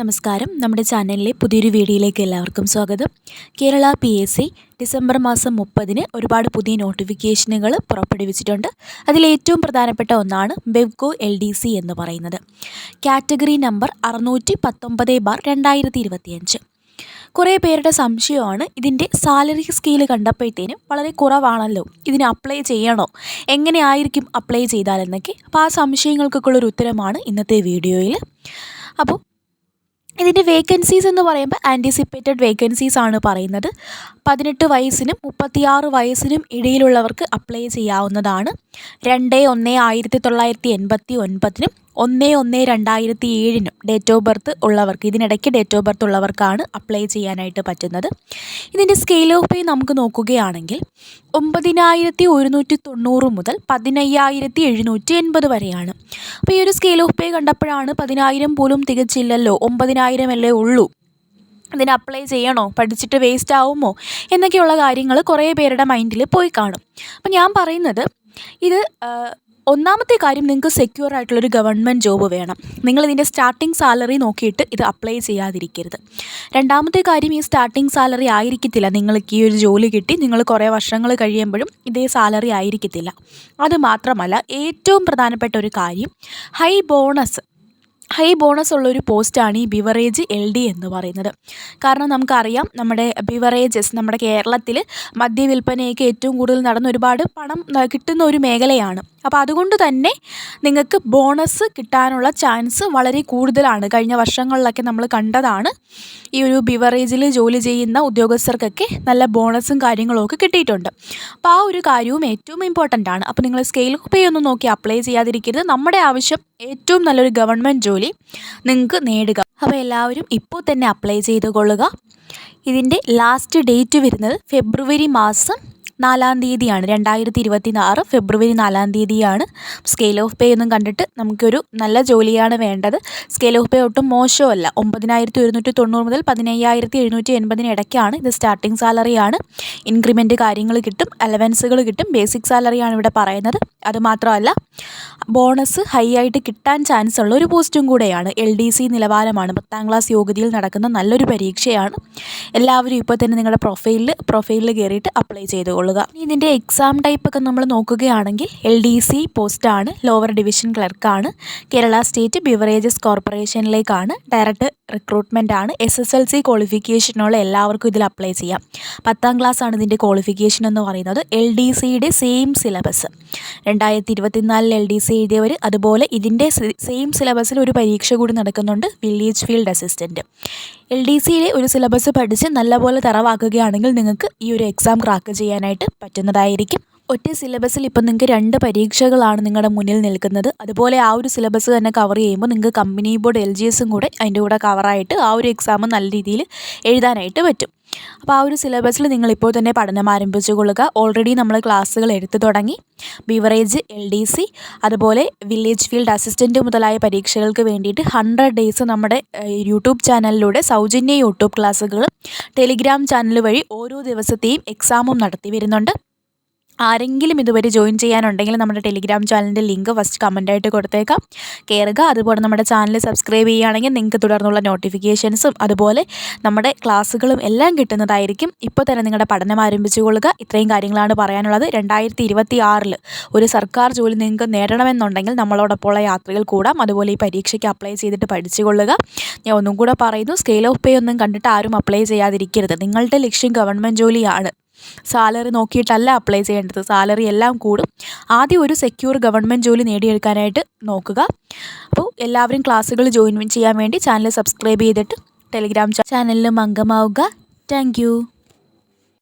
നമസ്കാരം. നമ്മുടെ ചാനലിലെ പുതിയൊരു വീഡിയോയിലേക്ക് എല്ലാവർക്കും സ്വാഗതം. കേരള PSC ഡിസംബർ മാസം 30-ന് ഒരുപാട് പുതിയ നോട്ടിഫിക്കേഷനുകൾ പുറപ്പെടുവിച്ചിട്ടുണ്ട്. അതിലേറ്റവും പ്രധാനപ്പെട്ട ഒന്നാണ് ബെവ്കോ LDC എന്ന് പറയുന്നത്. Category number 619/2025. കുറേ പേരുടെ സംശയമാണ് ഇതിൻ്റെ സാലറി സ്കെയിൽ കണ്ടപ്പോഴത്തേനും വളരെ കുറവാണല്ലോ, ഇതിന് അപ്ലൈ ചെയ്യണോ, എങ്ങനെയായിരിക്കും അപ്ലൈ ചെയ്താലെന്നൊക്കെ. അപ്പോൾ ആ സംശയങ്ങൾക്കൊക്കെയുള്ളൊരു ഉത്തരമാണ് ഇന്നത്തെ വീഡിയോയിൽ. അപ്പോൾ ഇതിൻ്റെ വേക്കൻസീസ് എന്ന് പറയുമ്പോൾ ആൻറ്റിസിപ്പേറ്റഡ് വേക്കൻസീസ് ആണ് പറയുന്നത്. 18 വയസ്സിനും 36 വയസ്സിനും ഇടയിലുള്ളവർക്ക് അപ്ലൈ ചെയ്യാവുന്നതാണ്. 2/1/1989-നും 1/1/2007-നും ഡേറ്റ് ഓഫ് ബർത്ത് ഉള്ളവർക്ക്, ഇതിനിടയ്ക്ക് ഡേറ്റ് ഓഫ് ബർത്ത് ഉള്ളവർക്കാണ് അപ്ലൈ ചെയ്യാനായിട്ട് പറ്റുന്നത്. ഇതിൻ്റെ സ്കെയിൽ ഓഫ് പേ നമുക്ക് നോക്കുകയാണെങ്കിൽ 9,190 മുതൽ 15,780 വരെയാണ്. അപ്പോൾ ഈ ഒരു സ്കെയിൽ ഓഫ് പേ കണ്ടപ്പോഴാണ് 10,000 പോലും തികച്ചില്ലല്ലോ, 9,000 അല്ലേ ഉള്ളൂ, ഇതിന് അപ്ലൈ ചെയ്യണോ, പഠിച്ചിട്ട് വേസ്റ്റ് ആവുമോ എന്നൊക്കെയുള്ള കാര്യങ്ങൾ കുറേ പേരുടെ മൈൻഡിൽ പോയി കാണും. അപ്പം ഞാൻ പറയുന്നത്, ഇത് ഒന്നാമത്തെ കാര്യം, നിങ്ങൾക്ക് സെക്യൂർ ആയിട്ടുള്ളൊരു ഗവൺമെൻറ് ജോബ് വേണം. നിങ്ങളിതിൻ്റെ സ്റ്റാർട്ടിംഗ് സാലറി നോക്കിയിട്ട് ഇത് അപ്ലൈ ചെയ്യാതിരിക്കരുത്. രണ്ടാമത്തെ കാര്യം, ഈ സ്റ്റാർട്ടിംഗ് സാലറി ആയിരിക്കത്തില്ല നിങ്ങൾക്ക് ഈ ഒരു ജോലി കിട്ടി നിങ്ങൾ കുറേ വർഷങ്ങൾ കഴിയുമ്പോഴും ഇതേ സാലറി ആയിരിക്കത്തില്ല. അതുമാത്രമല്ല, ഏറ്റവും പ്രധാനപ്പെട്ട ഒരു കാര്യം, ഹൈ ബോണസ് ഉള്ളൊരു പോസ്റ്റാണ് ഈ ബിവറേജ് LD എന്ന് പറയുന്നത്. കാരണം നമുക്കറിയാം, നമ്മുടെ ബിവറേജസ് നമ്മുടെ കേരളത്തിൽ മദ്യവിൽപ്പനയൊക്കെ ഏറ്റവും കൂടുതൽ നടന്ന് ഒരുപാട് പണം കിട്ടുന്ന ഒരു മേഖലയാണ്. അപ്പോൾ അതുകൊണ്ട് തന്നെ നിങ്ങൾക്ക് ബോണസ് കിട്ടാനുള്ള ചാൻസ് വളരെ കൂടുതലാണ്. കഴിഞ്ഞ വർഷങ്ങളിലൊക്കെ നമ്മൾ കണ്ടതാണ്, ഈ ഒരു ബിവറേജിൽ ജോലി ചെയ്യുന്ന ഉദ്യോഗസ്ഥർക്കൊക്കെ നല്ല ബോണസും കാര്യങ്ങളും ഒക്കെ കിട്ടിയിട്ടുണ്ട്. അപ്പോൾ ആ ഒരു കാര്യവും ഏറ്റവും ഇമ്പോർട്ടൻ്റ് ആണ്. അപ്പോൾ നിങ്ങൾ സ്കെയിൽ ഓഫ് പേ ഒന്നും നോക്കി അപ്ലൈ ചെയ്യാതിരിക്കരുത്. നമ്മുടെ ആവശ്യം ഏറ്റവും നല്ലൊരു ഗവൺമെൻറ് ജോലി നിങ്ങൾക്ക് നേടുക. അപ്പോൾ എല്ലാവരും ഇപ്പോൾ തന്നെ അപ്ലൈ ചെയ്ത് കൊള്ളുക. ഇതിൻ്റെ ലാസ്റ്റ് ഡേറ്റ് വരുന്നത് ഫെബ്രുവരി മാസം 4-ാം തീയതിയാണ്. 2026 ഫെബ്രുവരി 4-ാം തീയതിയാണ്. സ്കെയിൽ ഓഫ് പേ ഒന്നും കണ്ടിട്ട് നമുക്കൊരു നല്ല ജോലിയാണ് വേണ്ടത്. സ്കെയിൽ ഓഫ് പേ ഒട്ടും മോശമല്ല. 9,190 മുതൽ 15,780 ഇടയ്ക്കാണ്. ഇത് സ്റ്റാർട്ടിംഗ് സാലറിയാണ്. ഇൻക്രിമെൻറ്റ് കാര്യങ്ങൾ കിട്ടും, അലവൻസുകൾ കിട്ടും. ബേസിക് സാലറിയാണ് ഇവിടെ പറയുന്നത്. അതുമാത്രമല്ല, ബോണസ് ഹൈ ആയിട്ട് കിട്ടാൻ ചാൻസ് ഉള്ള ഒരു പോസ്റ്റും കൂടെയാണ്. LDC നിലവാരമാണ്. 10ാം ക്ലാസ് യോഗ്യതയിൽ നടക്കുന്ന നല്ലൊരു പരീക്ഷയാണ്. എല്ലാവരും ഇപ്പോൾ തന്നെ നിങ്ങളുടെ പ്രൊഫൈലിൽ കയറിയിട്ട് അപ്ലൈ ചെയ്തുകൊള്ളുക. ഇതിൻ്റെ എക്സാം ടൈപ്പൊക്കെ നമ്മൾ നോക്കുകയാണെങ്കിൽ LDC പോസ്റ്റാണ്, ലോവർ ഡിവിഷൻ ക്ലർക്കാണ്, കേരള സ്റ്റേറ്റ് ബിവറേജസ് കോർപ്പറേഷനിലേക്കാണ്, ഡയറക്റ്റ് റിക്രൂട്ട്മെൻ്റ് ആണ്. SSLC ക്വാളിഫിക്കേഷനുള്ള എല്ലാവർക്കും ഇതിൽ അപ്ലൈ ചെയ്യാം. 10ാം ക്ലാസ് ആണ് ഇതിൻ്റെ ക്വാളിഫിക്കേഷൻ എന്ന് പറയുന്നത്. LDCയുടെ സെയിം സിലബസ് 2024 LDC എഴുതിയവർ, അതുപോലെ ഇതിൻ്റെ സെയിം സിലബസിൽ ഒരു പരീക്ഷ കൂടി നടക്കുന്നുണ്ട്, വില്ലേജ് ഫീൽഡ് അസിസ്റ്റൻറ്റ്. LDCയുടെ ഒരു സിലബസ് പഠിച്ച് നല്ലപോലെ തറവാക്കുകയാണെങ്കിൽ നിങ്ങൾക്ക് ഈ ഒരു എക്സാം ക്രാക്ക് ചെയ്യാനായിട്ട് പറ്റുന്നതായിരിക്കും. ഒറ്റ സിലബസിൽ ഇപ്പം നിങ്ങൾക്ക് 2 പരീക്ഷകളാണ് നിങ്ങളുടെ മുന്നിൽ നിൽക്കുന്നത്. അതുപോലെ ആ ഒരു സിലബസ് തന്നെ കവർ ചെയ്യുമ്പോൾ നിങ്ങൾക്ക് കമ്പനി ബോർഡ് LGSും കൂടെ അതിൻ്റെ കൂടെ കവറായിട്ട് ആ ഒരു എക്സാം നല്ല രീതിയിൽ എഴുതാനായിട്ട് പറ്റും. അപ്പോൾ ആ ഒരു സിലബസിൽ നിങ്ങളിപ്പോൾ തന്നെ പഠനം ആരംഭിച്ചു കൊള്ളുക. ഓൾറെഡി നമ്മൾ ക്ലാസ്സുകൾ എടുത്തു തുടങ്ങി. ബിവറേജ് LDC, അതുപോലെ വില്ലേജ് ഫീൽഡ് അസിസ്റ്റൻറ്റ് മുതലായ പരീക്ഷകൾക്ക് വേണ്ടിയിട്ട് 100 ഡേയ്സ് നമ്മുടെ യൂട്യൂബ് ചാനലിലൂടെ സൗജന്യ യൂട്യൂബ് ക്ലാസ്സുകൾ ടെലിഗ്രാം ചാനൽ വഴി ഓരോ ദിവസത്തെയും എക്സാമും നടത്തി വരുന്നുണ്ട്. ആരെങ്കിലും ഇതുവരെ ജോയിൻ ചെയ്യാനുണ്ടെങ്കിൽ നമ്മുടെ ടെലിഗ്രാം ചാനലിൻ്റെ ലിങ്ക് ഫസ്റ്റ് കമൻറ്റായിട്ട് കൊടുത്തേക്കാം, കയറുക. അതുപോലെ നമ്മുടെ ചാനൽ സബ്സ്ക്രൈബ് ചെയ്യുകയാണെങ്കിൽ നിങ്ങൾക്ക് തുടർന്നുള്ള നോട്ടിഫിക്കേഷൻസും അതുപോലെ നമ്മുടെ ക്ലാസ്സുകളും എല്ലാം കിട്ടുന്നതായിരിക്കും. ഇപ്പോൾ തന്നെ നിങ്ങളുടെ പഠനം ആരംഭിച്ചു കൊള്ളുക. ഇത്രയും കാര്യങ്ങളാണ് പറയാനുള്ളത്. 2026 ഒരു സർക്കാർ ജോലി നിങ്ങൾക്ക് നേടണമെന്നുണ്ടെങ്കിൽ നമ്മളോടൊപ്പമുള്ള യാത്രകൾ കൂടാം. അതുപോലെ ഈ പരീക്ഷയ്ക്ക് അപ്ലൈ ചെയ്തിട്ട് പഠിച്ചു കൊള്ളുക. ഞാൻ ഒന്നും കൂടെ പറയുന്നു, സ്കെയിൽ ഓഫ് പേ ഒന്നും കണ്ടിട്ട് ആരും അപ്ലൈ ചെയ്യാതിരിക്കരുത്. നിങ്ങളുടെ ലക്ഷ്യം ഗവൺമെൻറ് ജോലിയാണ്. സാലറി നോക്കിയിട്ടല്ല അപ്ലൈ ചെയ്യേണ്ടത്. സാലറി എല്ലാം കൂടും. ആദ്യം ഒരു സെക്യൂർ ഗവൺമെൻറ് ജോലി നേടിയെടുക്കാനായിട്ട് നോക്കുക. അപ്പോൾ എല്ലാവരും ക്ലാസ്സുകൾ ജോയിൻ ചെയ്യാൻ വേണ്ടി ചാനൽ സബ്സ്ക്രൈബ് ചെയ്തിട്ട് ടെലിഗ്രാം ചാനലിലും അംഗമാവുക. താങ്ക്